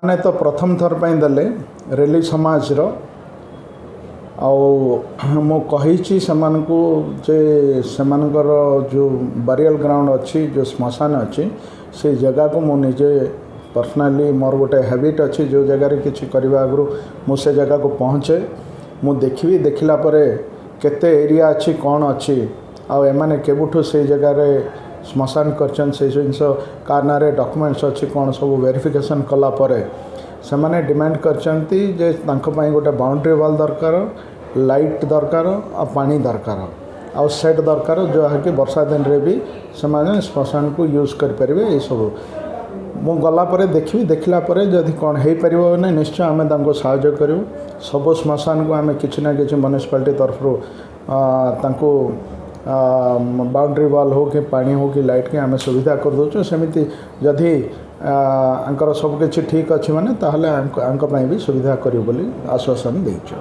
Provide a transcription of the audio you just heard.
मैंने तो प्रथम थर पर देले रेली समाज मु कही सेमानकर जो बरियल ग्राउंड अच्छी जो श्मशान अच्छी से जगह को मु निजे पर्सनाली मोर गोटे हैबिट अच्छी जो जगार किसी करने आगु मुझे जगह को पहुँचे मु देखी देखला केते एरिया अच्छी कौन अच्छी आने केबुठू से जगार श्मशान कर जिनस का ना डॉक्यूमेंट्स अच्छी कौन सब वेरिफिकेशन कलापर से मैंने डिमांड करछंती जे गोटे बाउंड्री वाल दरकार लाइट दरकार आ पानी दरकार आ सेट दरकार जो है कि वर्षा दिन रे भी से श्मशान को यूज करें ये सब मु गला देखी देखला जदि कौन हो पार ना निश्चय आम साहाय्य करूँ सब श्मशान को आम कि ना कि म्यूनिसिपालिटी तरफ बाउंड्री वाल हो कि पानी हो कि लाइट के आम सुविधा कर दौचु सेमती जदि सब किछि ठीक अच्छी माने ताहले भी सुविधा करूँ बोली आश्वासन देचु।